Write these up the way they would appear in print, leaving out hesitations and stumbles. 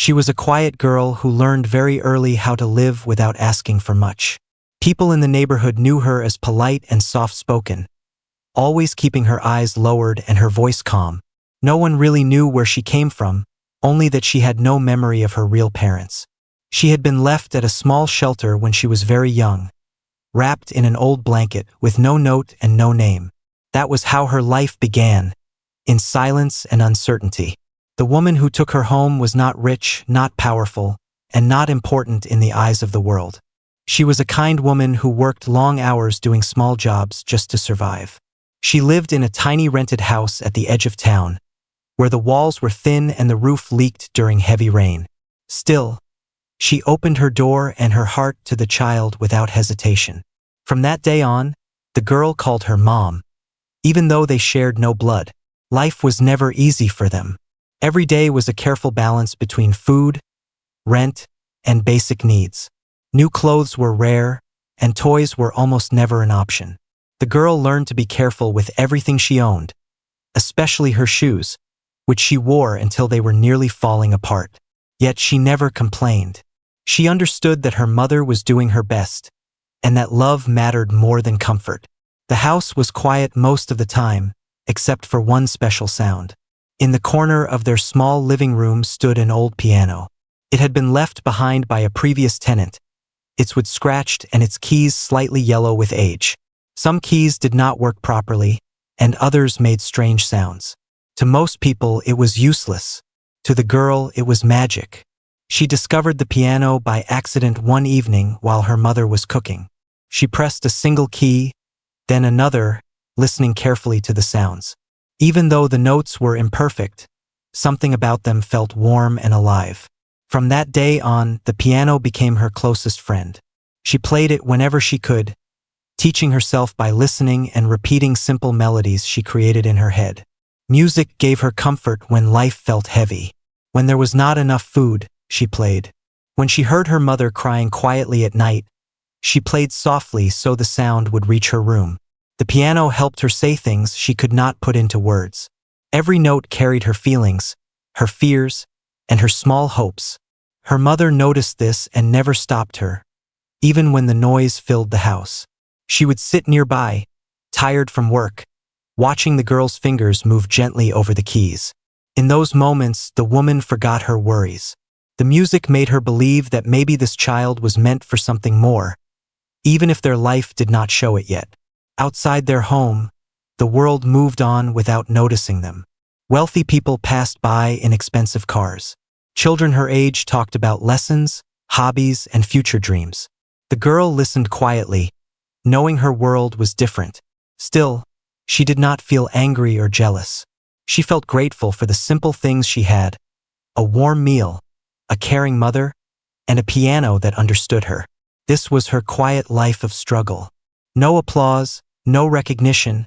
She was a quiet girl who learned very early how to live without asking for much. People in the neighborhood knew her as polite and soft-spoken, always keeping her eyes lowered and her voice calm. No one really knew where she came from, only that she had no memory of her real parents. She had been left at a small shelter when she was very young, wrapped in an old blanket with no note and no name. That was how her life began, in silence and uncertainty. The woman who took her home was not rich, not powerful, and not important in the eyes of the world. She was a kind woman who worked long hours doing small jobs just to survive. She lived in a tiny rented house at the edge of town, where the walls were thin and the roof leaked during heavy rain. Still, she opened her door and her heart to the child without hesitation. From that day on, the girl called her Mom. Even though they shared no blood, life was never easy for them. Every day was a careful balance between food, rent, and basic needs. New clothes were rare, and toys were almost never an option. The girl learned to be careful with everything she owned, especially her shoes, which she wore until they were nearly falling apart. Yet she never complained. She understood that her mother was doing her best, and that love mattered more than comfort. The house was quiet most of the time, except for one special sound. In the corner of their small living room stood an old piano. It had been left behind by a previous tenant, its wood scratched and its keys slightly yellow with age. Some keys did not work properly, and others made strange sounds. To most people, it was useless. To the girl, it was magic. She discovered the piano by accident one evening while her mother was cooking. She pressed a single key, then another, listening carefully to the sounds. Even though the notes were imperfect, something about them felt warm and alive. From that day on, the piano became her closest friend. She played it whenever she could, teaching herself by listening and repeating simple melodies she created in her head. Music gave her comfort when life felt heavy. When there was not enough food, she played. When she heard her mother crying quietly at night, she played softly so the sound would reach her room. The piano helped her say things she could not put into words. Every note carried her feelings, her fears, and her small hopes. Her mother noticed this and never stopped her, even when the noise filled the house. She would sit nearby, tired from work, watching the girl's fingers move gently over the keys. In those moments, the woman forgot her worries. The music made her believe that maybe this child was meant for something more, even if their life did not show it yet. Outside their home, the world moved on without noticing them. Wealthy people passed by in expensive cars. Children her age talked about lessons, hobbies, and future dreams. The girl listened quietly, knowing her world was different. Still, she did not feel angry or jealous. She felt grateful for the simple things she had: a warm meal, a caring mother, and a piano that understood her. This was her quiet life of struggle. No applause, no recognition,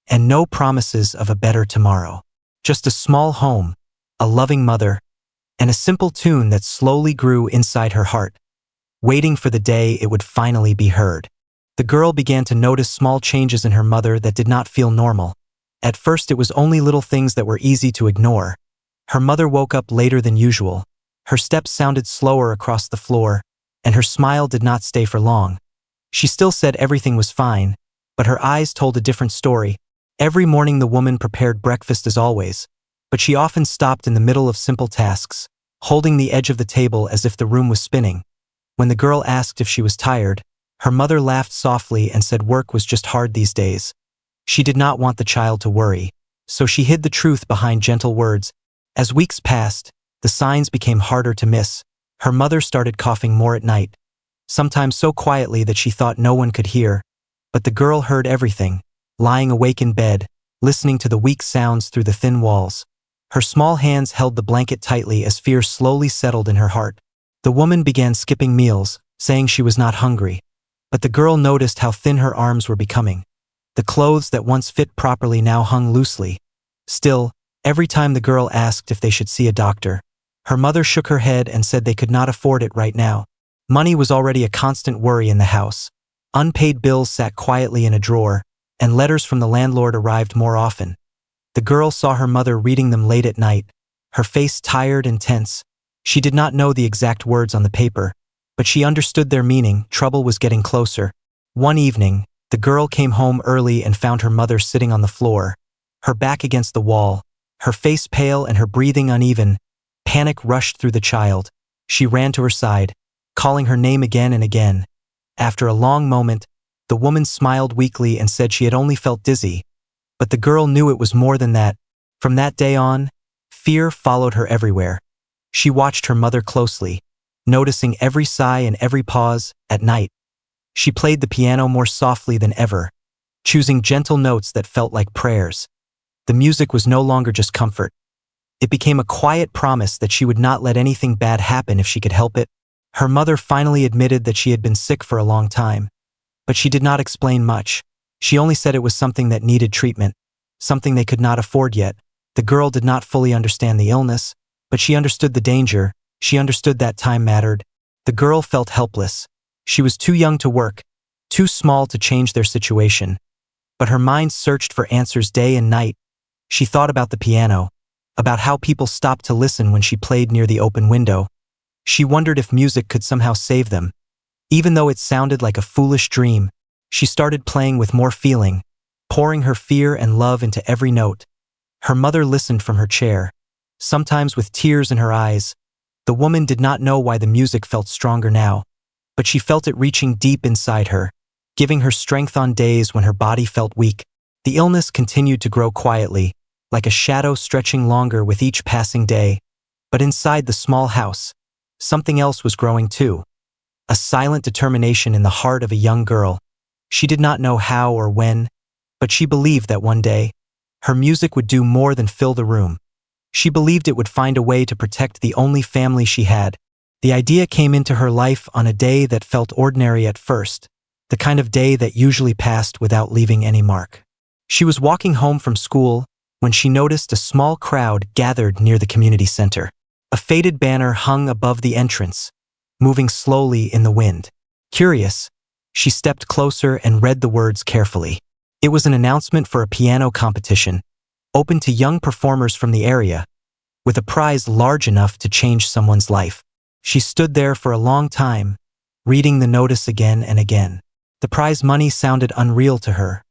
and no promises of a better tomorrow. Just a small home, a loving mother, and a simple tune that slowly grew inside her heart, waiting for the day it would finally be heard. The girl began to notice small changes in her mother that did not feel normal. At first, it was only little things that were easy to ignore. Her mother woke up later than usual. Her steps sounded slower across the floor, and her smile did not stay for long. She still said everything was fine, but her eyes told a different story. Every morning the woman prepared breakfast as always, but she often stopped in the middle of simple tasks, holding the edge of the table as if the room was spinning. When the girl asked if she was tired, her mother laughed softly and said work was just hard these days. She did not want the child to worry, so she hid the truth behind gentle words. As weeks passed, the signs became harder to miss. Her mother started coughing more at night, sometimes so quietly that she thought no one could hear. But the girl heard everything, lying awake in bed, listening to the weak sounds through the thin walls. Her small hands held the blanket tightly as fear slowly settled in her heart. The woman began skipping meals, saying she was not hungry. But the girl noticed how thin her arms were becoming. The clothes that once fit properly now hung loosely. Still, every time the girl asked if they should see a doctor, her mother shook her head and said they could not afford it right now. Money was already a constant worry in the house. Unpaid bills sat quietly in a drawer, and letters from the landlord arrived more often. The girl saw her mother reading them late at night, her face tired and tense, She did not know the exact words on the paper, but she understood their meaning. Trouble was getting closer. One evening, the girl came home early and found her mother sitting on the floor, her back against the wall, her face pale and her breathing uneven. Panic rushed through the child. She ran to her side, calling her name again and again. After a long moment, the woman smiled weakly and said she had only felt dizzy. But the girl knew it was more than that. From that day on, fear followed her everywhere. She watched her mother closely, noticing every sigh and every pause. At night, she played the piano more softly than ever, choosing gentle notes that felt like prayers. The music was no longer just comfort. It became a quiet promise that she would not let anything bad happen if she could help it. Her mother finally admitted that she had been sick for a long time, but she did not explain much. She only said it was something that needed treatment, something they could not afford yet. The girl did not fully understand the illness, but she understood the danger. She understood that time mattered. The girl felt helpless. She was too young to work, too small to change their situation. But her mind searched for answers day and night. She thought about the piano, about how people stopped to listen when she played near the open window. She wondered if music could somehow save them. Even though it sounded like a foolish dream, she started playing with more feeling, pouring her fear and love into every note. Her mother listened from her chair, sometimes with tears in her eyes. The woman did not know why the music felt stronger now, but she felt it reaching deep inside her, giving her strength on days when her body felt weak. The illness continued to grow quietly, like a shadow stretching longer with each passing day. But inside the small house, something else was growing too. A silent determination in the heart of a young girl. She did not know how or when, but she believed that one day, her music would do more than fill the room. She believed it would find a way to protect the only family she had. The idea came into her life on a day that felt ordinary at first, the kind of day that usually passed without leaving any mark. She was walking home from school when she noticed a small crowd gathered near the community center. A faded banner hung above the entrance, moving slowly in the wind. Curious, she stepped closer and read the words carefully. It was an announcement for a piano competition, open to young performers from the area, with a prize large enough to change someone's life. She stood there for a long time, reading the notice again and again. The prize money sounded unreal to her,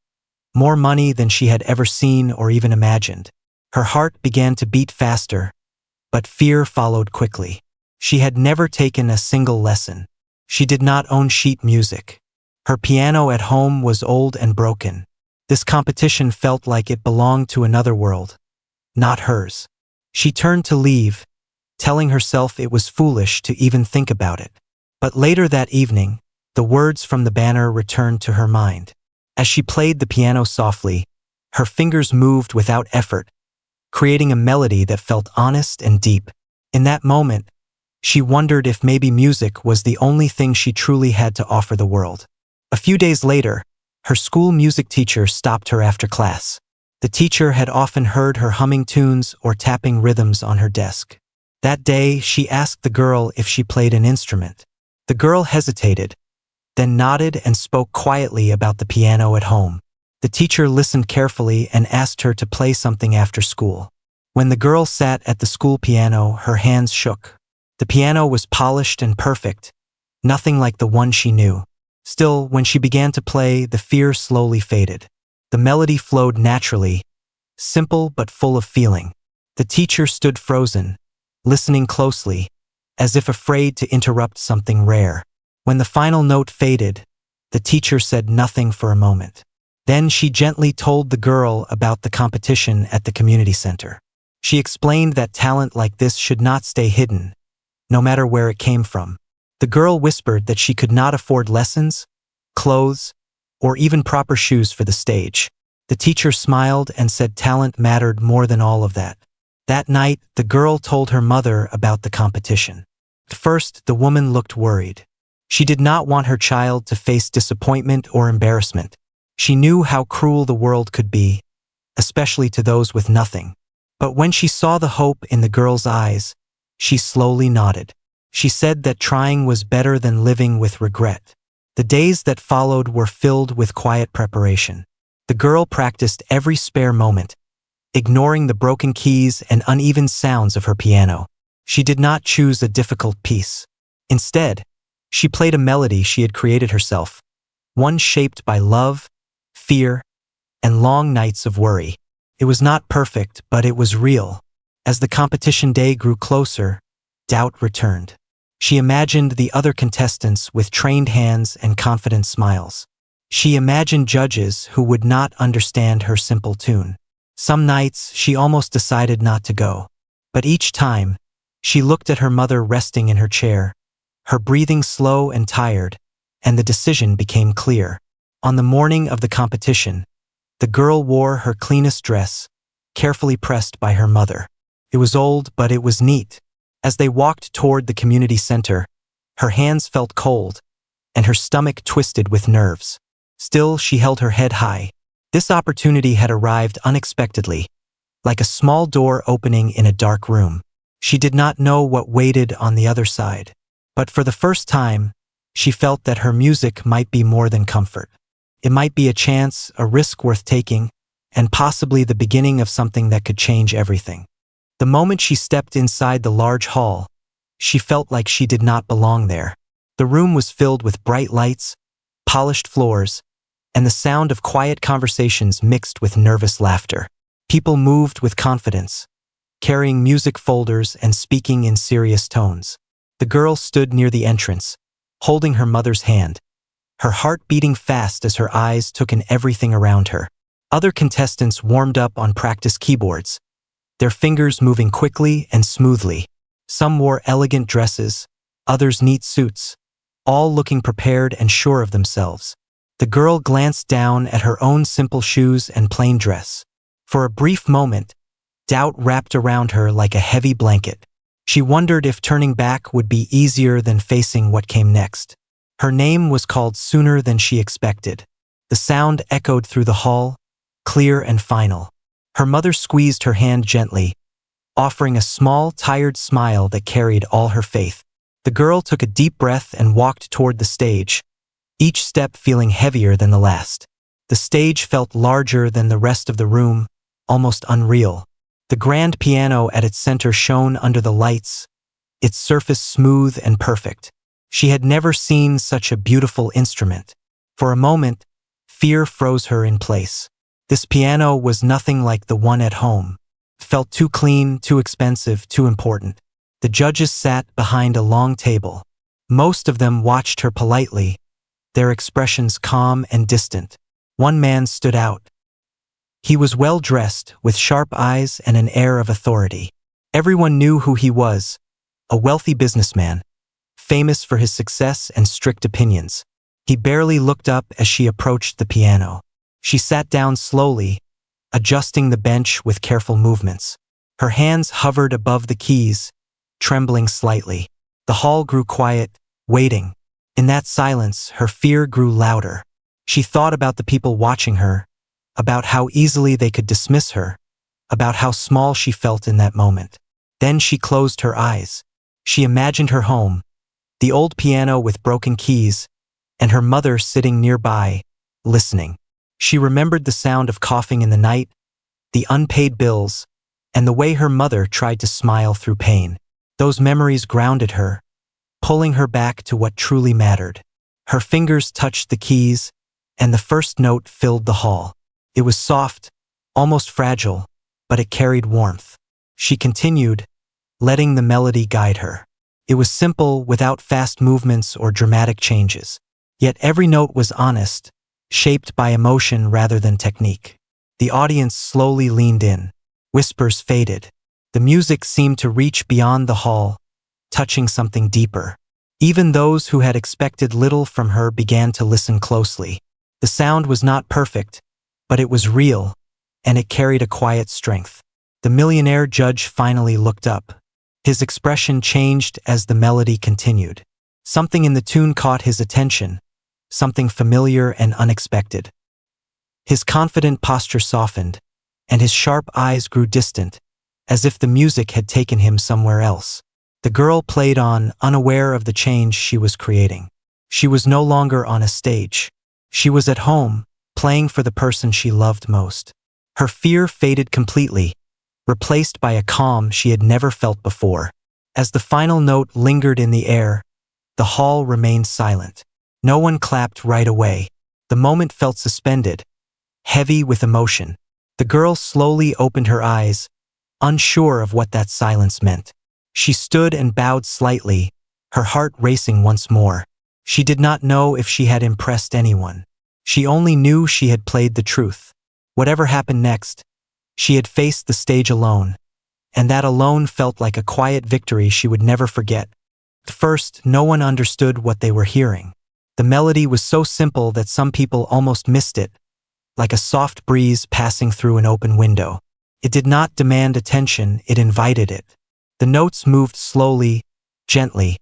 more money than she had ever seen or even imagined. Her heart began to beat faster, but fear followed quickly. She had never taken a single lesson. She did not own sheet music. Her piano at home was old and broken. This competition felt like it belonged to another world, not hers. She turned to leave, telling herself it was foolish to even think about it. But later that evening, the words from the banner returned to her mind. As she played the piano softly, her fingers moved without effort, creating a melody that felt honest and deep. In that moment, she wondered if maybe music was the only thing she truly had to offer the world. A few days later, her school music teacher stopped her after class. The teacher had often heard her humming tunes or tapping rhythms on her desk. That day, she asked the girl if she played an instrument. The girl hesitated, then nodded and spoke quietly about the piano at home. The teacher listened carefully and asked her to play something after school. When the girl sat at the school piano, her hands shook. The piano was polished and perfect, nothing like the one she knew. Still, when she began to play, the fear slowly faded. The melody flowed naturally, simple but full of feeling. The teacher stood frozen, listening closely, as if afraid to interrupt something rare. When the final note faded, the teacher said nothing for a moment. Then she gently told the girl about the competition at the community center. She explained that talent like this should not stay hidden, no matter where it came from. The girl whispered that she could not afford lessons, clothes, or even proper shoes for the stage. The teacher smiled and said talent mattered more than all of that. That night, the girl told her mother about the competition. At first, the woman looked worried. She did not want her child to face disappointment or embarrassment. She knew how cruel the world could be, especially to those with nothing. But when she saw the hope in the girl's eyes, she slowly nodded. She said that trying was better than living with regret. The days that followed were filled with quiet preparation. The girl practiced every spare moment, ignoring the broken keys and uneven sounds of her piano. She did not choose a difficult piece. Instead, she played a melody she had created herself, one shaped by love, fear, and long nights of worry. It was not perfect, but it was real. As the competition day grew closer, doubt returned. She imagined the other contestants with trained hands and confident smiles. She imagined judges who would not understand her simple tune. Some nights she almost decided not to go. But each time, she looked at her mother resting in her chair, her breathing slow and tired, and the decision became clear. On the morning of the competition, the girl wore her cleanest dress, carefully pressed by her mother. It was old, but it was neat. As they walked toward the community center, her hands felt cold, and her stomach twisted with nerves. Still, she held her head high. This opportunity had arrived unexpectedly, like a small door opening in a dark room. She did not know what waited on the other side. But for the first time, she felt that her music might be more than comfort. It might be a chance, a risk worth taking, and possibly the beginning of something that could change everything. The moment she stepped inside the large hall, she felt like she did not belong there. The room was filled with bright lights, polished floors, and the sound of quiet conversations mixed with nervous laughter. People moved with confidence, carrying music folders and speaking in serious tones. The girl stood near the entrance, holding her mother's hand, her heart beating fast as her eyes took in everything around her. Other contestants warmed up on practice keyboards, their fingers moving quickly and smoothly. Some wore elegant dresses, others neat suits, all looking prepared and sure of themselves. The girl glanced down at her own simple shoes and plain dress. For a brief moment, doubt wrapped around her like a heavy blanket. She wondered if turning back would be easier than facing what came next. Her name was called sooner than she expected. The sound echoed through the hall, clear and final. Her mother squeezed her hand gently, offering a small, tired smile that carried all her faith. The girl took a deep breath and walked toward the stage, each step feeling heavier than the last. The stage felt larger than the rest of the room, almost unreal. The grand piano at its center shone under the lights, its surface smooth and perfect. She had never seen such a beautiful instrument. For a moment, fear froze her in place. This piano was nothing like the one at home. It felt too clean, too expensive, too important. The judges sat behind a long table. Most of them watched her politely, their expressions calm and distant. One man stood out. He was well-dressed, with sharp eyes and an air of authority. Everyone knew who he was, a wealthy businessman, famous for his success and strict opinions. He barely looked up as she approached the piano. She sat down slowly, adjusting the bench with careful movements. Her hands hovered above the keys, trembling slightly. The hall grew quiet, waiting. In that silence, her fear grew louder. She thought about the people watching her, about how easily they could dismiss her, about how small she felt in that moment. Then she closed her eyes. She imagined her home, the old piano with broken keys, and her mother sitting nearby, listening. She remembered the sound of coughing in the night, the unpaid bills, and the way her mother tried to smile through pain. Those memories grounded her, pulling her back to what truly mattered. Her fingers touched the keys, and the first note filled the hall. It was soft, almost fragile, but it carried warmth. She continued, letting the melody guide her. It was simple, without fast movements or dramatic changes. Yet every note was honest, shaped by emotion rather than technique. The audience slowly leaned in. Whispers faded. The music seemed to reach beyond the hall, touching something deeper. Even those who had expected little from her began to listen closely. The sound was not perfect, but it was real, and it carried a quiet strength. The millionaire judge finally looked up. His expression changed as the melody continued. Something in the tune caught his attention, something familiar and unexpected. His confident posture softened, and his sharp eyes grew distant, as if the music had taken him somewhere else. The girl played on, unaware of the change she was creating. She was no longer on a stage. She was at home, playing for the person she loved most. Her fear faded completely, replaced by a calm she had never felt before. As the final note lingered in the air, the hall remained silent. No one clapped right away. The moment felt suspended, heavy with emotion. The girl slowly opened her eyes, unsure of what that silence meant. She stood and bowed slightly, her heart racing once more. She did not know if she had impressed anyone. She only knew she had played the truth. Whatever happened next, she had faced the stage alone, and that alone felt like a quiet victory she would never forget. At first, no one understood what they were hearing. The melody was so simple that some people almost missed it, like a soft breeze passing through an open window. It did not demand attention, it invited it. The notes moved slowly, gently,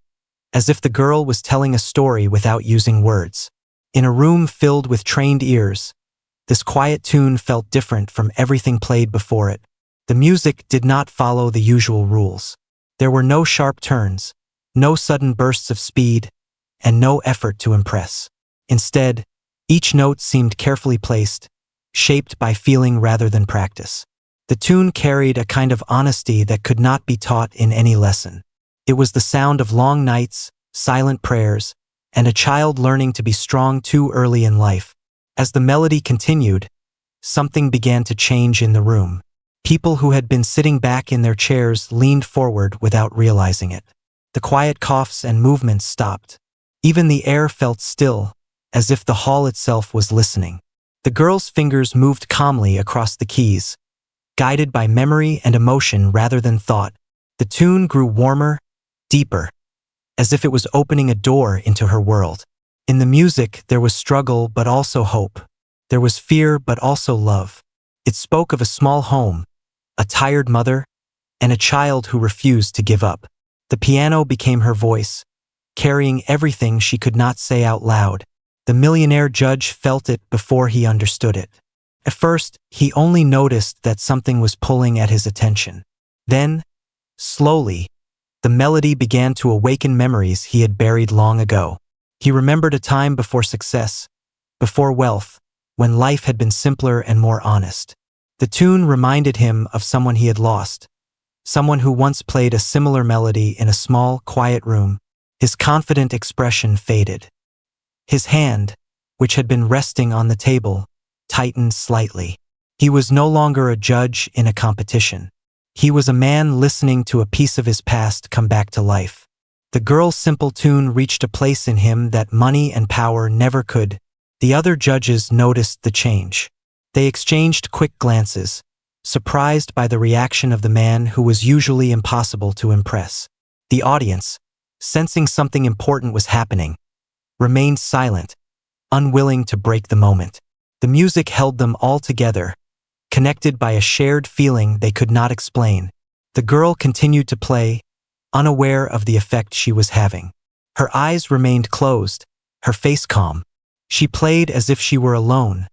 as if the girl was telling a story without using words. In a room filled with trained ears, this quiet tune felt different from everything played before it. The music did not follow the usual rules. There were no sharp turns, no sudden bursts of speed, and no effort to impress. Instead, each note seemed carefully placed, shaped by feeling rather than practice. The tune carried a kind of honesty that could not be taught in any lesson. It was the sound of long nights, silent prayers, and a child learning to be strong too early in life. As the melody continued, something began to change in the room. People who had been sitting back in their chairs leaned forward without realizing it. The quiet coughs and movements stopped. Even the air felt still, as if the hall itself was listening. The girl's fingers moved calmly across the keys, guided by memory and emotion rather than thought. The tune grew warmer, deeper, as if it was opening a door into her world. In the music, there was struggle but also hope. There was fear but also love. It spoke of a small home, a tired mother, and a child who refused to give up. The piano became her voice, carrying everything she could not say out loud. The millionaire judge felt it before he understood it. At first, he only noticed that something was pulling at his attention. Then, slowly, the melody began to awaken memories he had buried long ago. He remembered a time before success, before wealth, when life had been simpler and more honest. The tune reminded him of someone he had lost, someone who once played a similar melody in a small, quiet room. His confident expression faded. His hand, which had been resting on the table, tightened slightly. He was no longer a judge in a competition. He was a man listening to a piece of his past come back to life. The girl's simple tune reached a place in him that money and power never could. The other judges noticed the change. They exchanged quick glances, surprised by the reaction of the man who was usually impossible to impress. The audience, sensing something important was happening, remained silent, unwilling to break the moment. The music held them all together, connected by a shared feeling they could not explain. The girl continued to play, unaware of the effect she was having. Her eyes remained closed, her face calm. She played as if she were alone,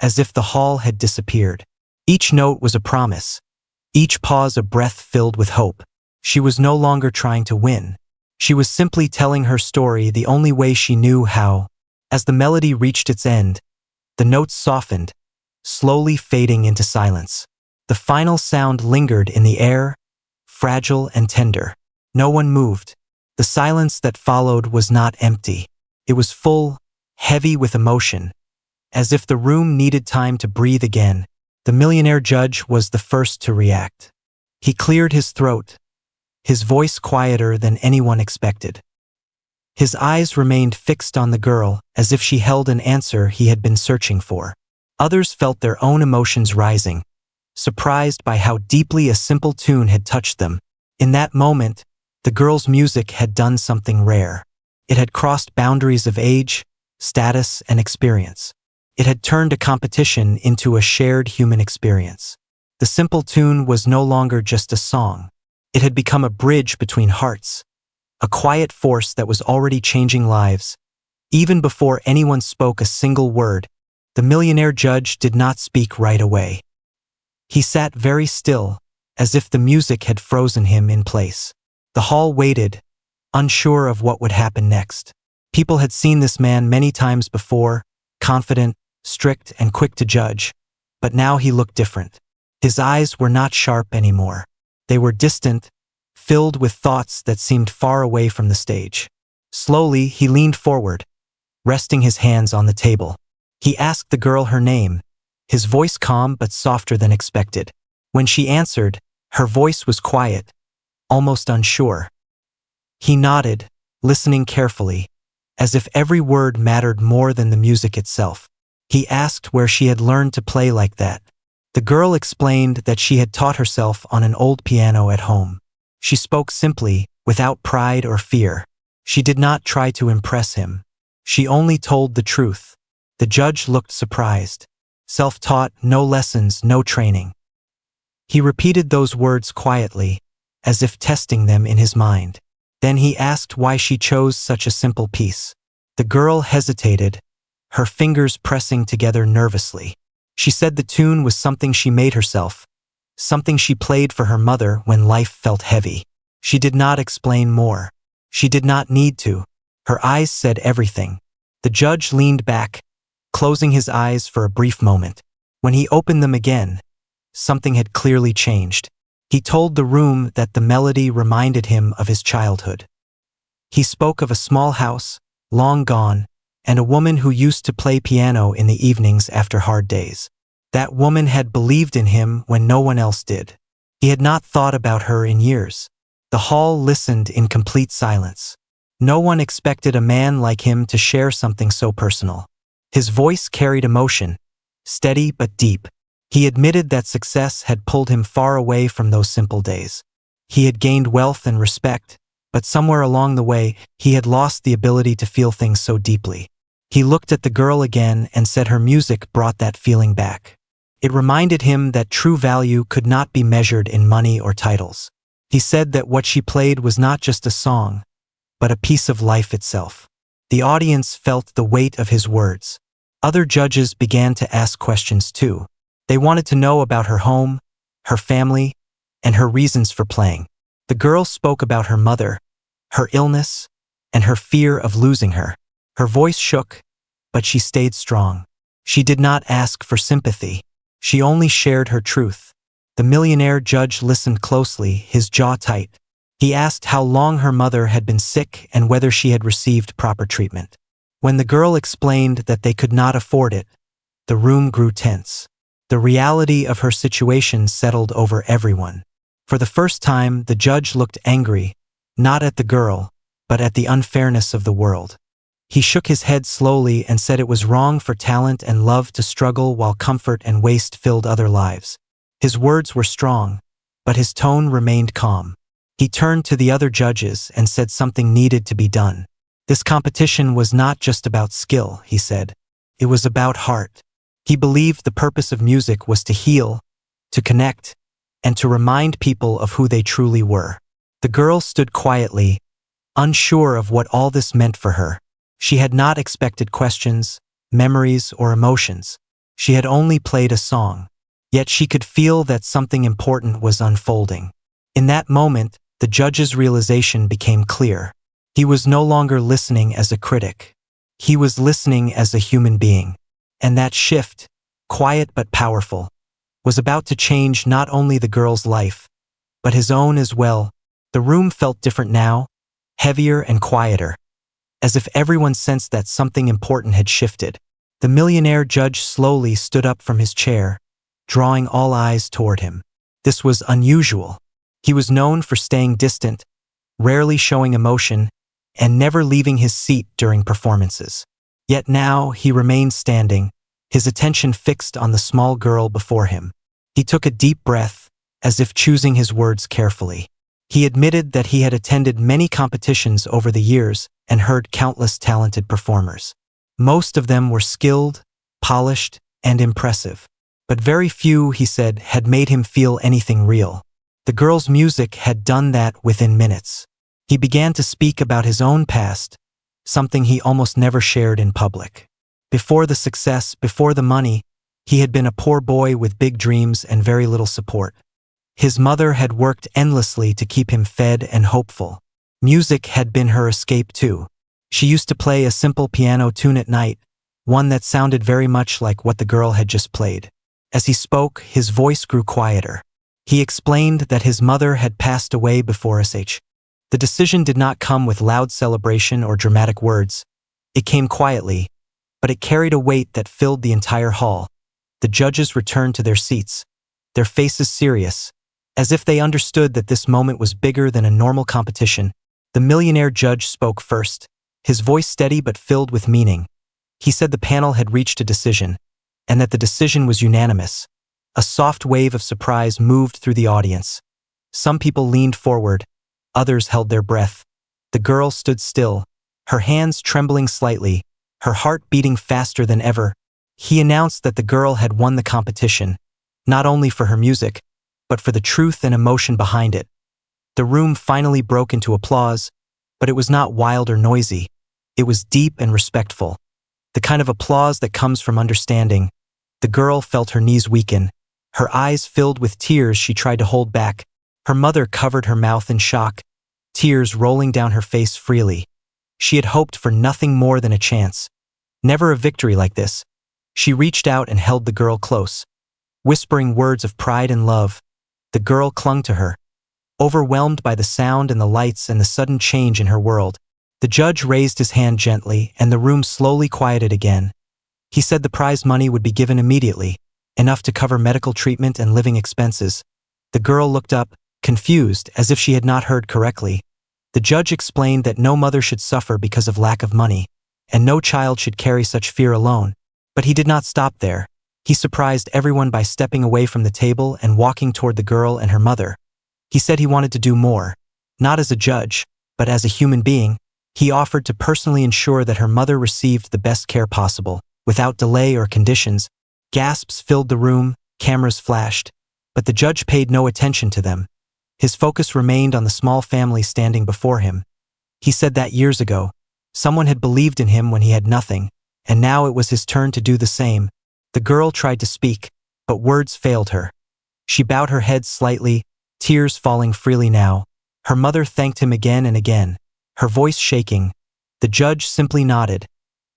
as if the hall had disappeared. Each note was a promise, each pause a breath filled with hope. She was no longer trying to win. She was simply telling her story the only way she knew how. As the melody reached its end, the notes softened, slowly fading into silence. The final sound lingered in the air, fragile and tender. No one moved. The silence that followed was not empty. It was full, heavy with emotion, as if the room needed time to breathe again. The millionaire judge was the first to react. He cleared his throat, his voice quieter than anyone expected. His eyes remained fixed on the girl, as if she held an answer he had been searching for. Others felt their own emotions rising, surprised by how deeply a simple tune had touched them. In that moment, the girl's music had done something rare. It had crossed boundaries of age, status, and experience. It had turned a competition into a shared human experience. The simple tune was no longer just a song. It had become a bridge between hearts, a quiet force that was already changing lives. Even before anyone spoke a single word, the millionaire judge did not speak right away. He sat very still, as if the music had frozen him in place. The hall waited, unsure of what would happen next. People had seen this man many times before, confident, strict, and quick to judge, but now he looked different. His eyes were not sharp anymore. They were distant, filled with thoughts that seemed far away from the stage. Slowly, he leaned forward, resting his hands on the table. He asked the girl her name, his voice calm but softer than expected. When she answered, her voice was quiet, almost unsure. He nodded, listening carefully, as if every word mattered more than the music itself. He asked where she had learned to play like that. The girl explained that she had taught herself on an old piano at home. She spoke simply, without pride or fear. She did not try to impress him. She only told the truth. The judge looked surprised. Self-taught, no lessons, no training. He repeated those words quietly, as if testing them in his mind. Then he asked why she chose such a simple piece. The girl hesitated, her fingers pressing together nervously. She said the tune was something she made herself, something she played for her mother when life felt heavy. She did not explain more. She did not need to. Her eyes said everything. The judge leaned back, closing his eyes for a brief moment. When he opened them again, something had clearly changed. He told the room that the melody reminded him of his childhood. He spoke of a small house, long gone, and a woman who used to play piano in the evenings after hard days. That woman had believed in him when no one else did. He had not thought about her in years. The hall listened in complete silence. No one expected a man like him to share something so personal. His voice carried emotion, steady but deep. He admitted that success had pulled him far away from those simple days. He had gained wealth and respect, but somewhere along the way, he had lost the ability to feel things so deeply. He looked at the girl again and said her music brought that feeling back. It reminded him that true value could not be measured in money or titles. He said that what she played was not just a song, but a piece of life itself. The audience felt the weight of his words. Other judges began to ask questions too. They wanted to know about her home, her family, and her reasons for playing. The girl spoke about her mother, her illness, and her fear of losing her. Her voice shook, but she stayed strong. She did not ask for sympathy. She only shared her truth. The millionaire judge listened closely, his jaw tight. He asked how long her mother had been sick and whether she had received proper treatment. When the girl explained that they could not afford it, the room grew tense. The reality of her situation settled over everyone. For the first time, the judge looked angry, not at the girl, but at the unfairness of the world. He shook his head slowly and said it was wrong for talent and love to struggle while comfort and waste filled other lives. His words were strong, but his tone remained calm. He turned to the other judges and said something needed to be done. This competition was not just about skill, he said. It was about heart. He believed the purpose of music was to heal, to connect, and to remind people of who they truly were. The girl stood quietly, unsure of what all this meant for her. She had not expected questions, memories, or emotions. She had only played a song. Yet she could feel that something important was unfolding. In that moment, the judge's realization became clear. He was no longer listening as a critic. He was listening as a human being. And that shift, quiet but powerful, was about to change not only the girl's life, but his own as well. The room felt different now, heavier and quieter, as if everyone sensed that something important had shifted. The millionaire judge slowly stood up from his chair, drawing all eyes toward him. This was unusual. He was known for staying distant, rarely showing emotion, and never leaving his seat during performances. Yet now he remained standing, his attention fixed on the small girl before him. He took a deep breath, as if choosing his words carefully. He admitted that he had attended many competitions over the years and heard countless talented performers. Most of them were skilled, polished, and impressive. But very few, he said, had made him feel anything real. The girl's music had done that within minutes. He began to speak about his own past, something he almost never shared in public. Before the success, before the money, he had been a poor boy with big dreams and very little support. His mother had worked endlessly to keep him fed and hopeful. Music had been her escape too. She used to play a simple piano tune at night, one that sounded very much like what the girl had just played. As he spoke, his voice grew quieter. He explained that his mother had passed away before sh. The decision did not come with loud celebration or dramatic words. It came quietly, but it carried a weight that filled the entire hall. The judges returned to their seats, their faces serious, as if they understood that this moment was bigger than a normal competition. The millionaire judge spoke first, his voice steady but filled with meaning. He said the panel had reached a decision, and that the decision was unanimous. A soft wave of surprise moved through the audience. Some people leaned forward, others held their breath. The girl stood still, her hands trembling slightly, her heart beating faster than ever. He announced that the girl had won the competition, not only for her music, but for the truth and emotion behind it. The room finally broke into applause, but it was not wild or noisy. It was deep and respectful. The kind of applause that comes from understanding. The girl felt her knees weaken. Her eyes filled with tears she tried to hold back. Her mother covered her mouth in shock, tears rolling down her face freely. She had hoped for nothing more than a chance. Never a victory like this. She reached out and held the girl close, whispering words of pride and love. The girl clung to her, overwhelmed by the sound and the lights and the sudden change in her world. The judge raised his hand gently, and the room slowly quieted again. He said the prize money would be given immediately, enough to cover medical treatment and living expenses. The girl looked up, confused, as if she had not heard correctly. The judge explained that no mother should suffer because of lack of money, and no child should carry such fear alone. But he did not stop there. He surprised everyone by stepping away from the table and walking toward the girl and her mother. He said he wanted to do more, not as a judge, but as a human being. He offered to personally ensure that her mother received the best care possible, without delay or conditions. Gasps filled the room, cameras flashed, but the judge paid no attention to them. His focus remained on the small family standing before him. He said that years ago, someone had believed in him when he had nothing, and now it was his turn to do the same. The girl tried to speak, but words failed her. She bowed her head slightly, tears falling freely now. Her mother thanked him again and again, her voice shaking. The judge simply nodded,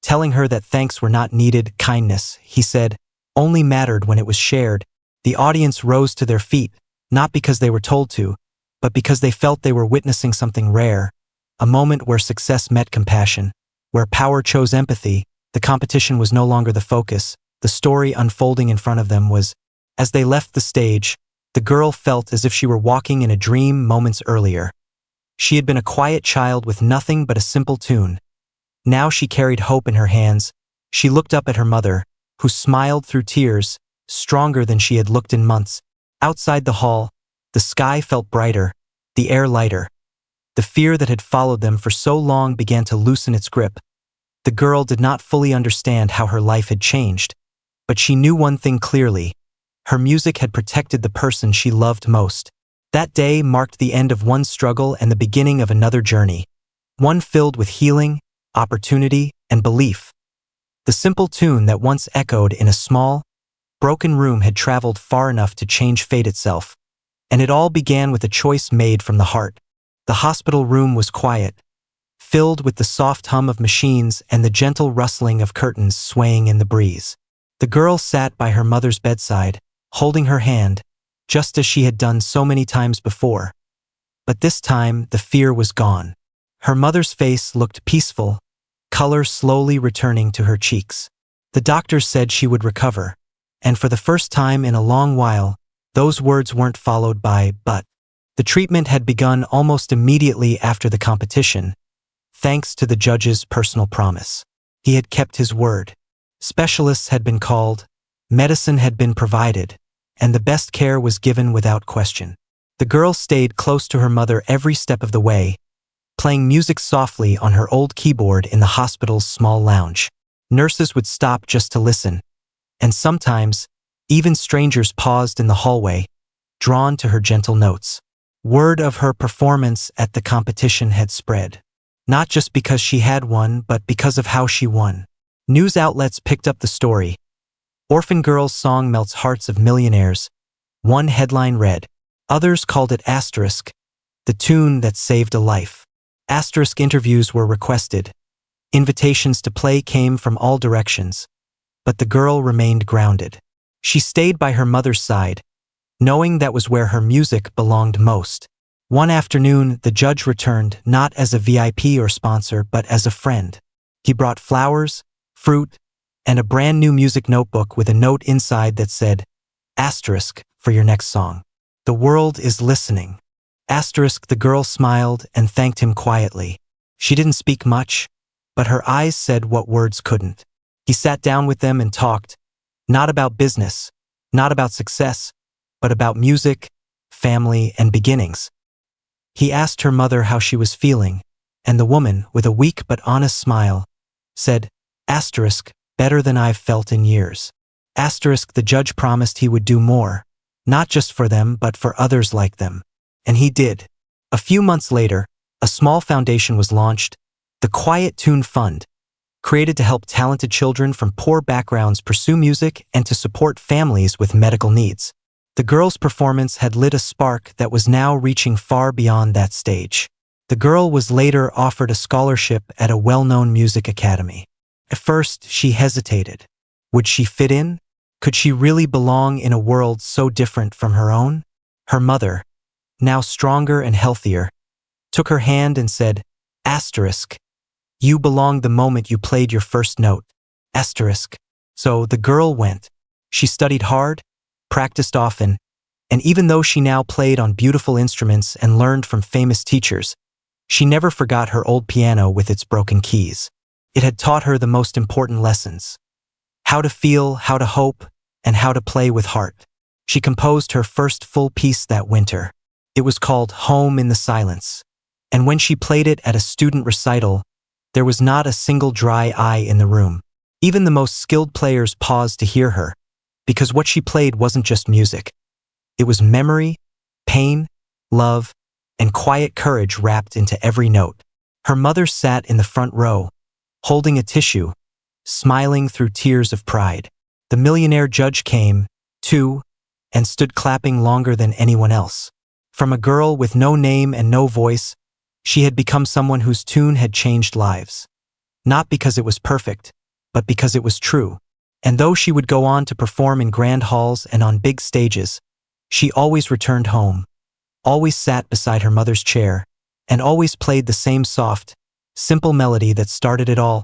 telling her that thanks were not needed. Kindness, he said, only mattered when it was shared. The audience rose to their feet, not because they were told to, but because they felt they were witnessing something rare, a moment where success met compassion, where power chose empathy. The competition was no longer the focus. The story unfolding in front of them was. As they left the stage, the girl felt as if she were walking in a dream moments earlier. She had been a quiet child with nothing but a simple tune. Now she carried hope in her hands. She looked up at her mother, who smiled through tears, stronger than she had looked in months. Outside the hall, the sky felt brighter, the air lighter. The fear that had followed them for so long began to loosen its grip. The girl did not fully understand how her life had changed, but she knew one thing clearly. Her music had protected the person she loved most. That day marked the end of one struggle and the beginning of another journey, one filled with healing, opportunity, and belief. The simple tune that once echoed in a small, broken room had traveled far enough to change fate itself. And it all began with a choice made from the heart. The hospital room was quiet, filled with the soft hum of machines and the gentle rustling of curtains swaying in the breeze. The girl sat by her mother's bedside, holding her hand, just as she had done so many times before. But this time, the fear was gone. Her mother's face looked peaceful, color slowly returning to her cheeks. The doctors said she would recover, and for the first time in a long while, those words weren't followed by "but." The treatment had begun almost immediately after the competition, thanks to the judge's personal promise. He had kept his word. Specialists had been called, medicine had been provided, and the best care was given without question. The girl stayed close to her mother every step of the way, playing music softly on her old keyboard in the hospital's small lounge. Nurses would stop just to listen, and sometimes, even strangers paused in the hallway, drawn to her gentle notes. Word of her performance at the competition had spread, not just because she had won, but because of how she won. News outlets picked up the story. Orphan Girl's song melts hearts of millionaires. One headline read. Others called it Asterisk, the tune that saved a life. Asterisk interviews were requested. Invitations to play came from all directions. But the girl remained grounded. She stayed by her mother's side, knowing that was where her music belonged most. One afternoon, the judge returned, not as a VIP or sponsor, but as a friend. He brought flowers, fruit, and a brand new music notebook with a note inside that said, "Asterisk for your next song. The world is listening." Asterisk. The girl smiled and thanked him quietly. She didn't speak much, but her eyes said what words couldn't. He sat down with them and talked, not about business, not about success, but about music, family, and beginnings. He asked her mother how she was feeling, and the woman, with a weak but honest smile, said, "Asterisk, better than I've felt in years." Asterisk. The judge promised he would do more, not just for them but for others like them. And he did. A few months later, a small foundation was launched, the Quiet Tune Fund, created to help talented children from poor backgrounds pursue music and to support families with medical needs. The girl's performance had lit a spark that was now reaching far beyond that stage. The girl was later offered a scholarship at a well-known music academy. At first, she hesitated. Would she fit in? Could she really belong in a world so different from her own? Her mother, now stronger and healthier, took her hand and said, "Asterisk, you belonged the moment you played your first note." Asterisk. So the girl went. She studied hard, practiced often, and even though she now played on beautiful instruments and learned from famous teachers, she never forgot her old piano with its broken keys. It had taught her the most important lessons: how to feel, how to hope, and how to play with heart. She composed her first full piece that winter. It was called Home in the Silence, and when she played it at a student recital, there was not a single dry eye in the room. Even the most skilled players paused to hear her, because what she played wasn't just music. It was memory, pain, love, and quiet courage wrapped into every note. Her mother sat in the front row, holding a tissue, smiling through tears of pride. The millionaire judge came, too, and stood clapping longer than anyone else. From a girl with no name and no voice, she had become someone whose tune had changed lives. Not because it was perfect, but because it was true. And though she would go on to perform in grand halls and on big stages, she always returned home, always sat beside her mother's chair, and always played the same soft, simple melody that started it all,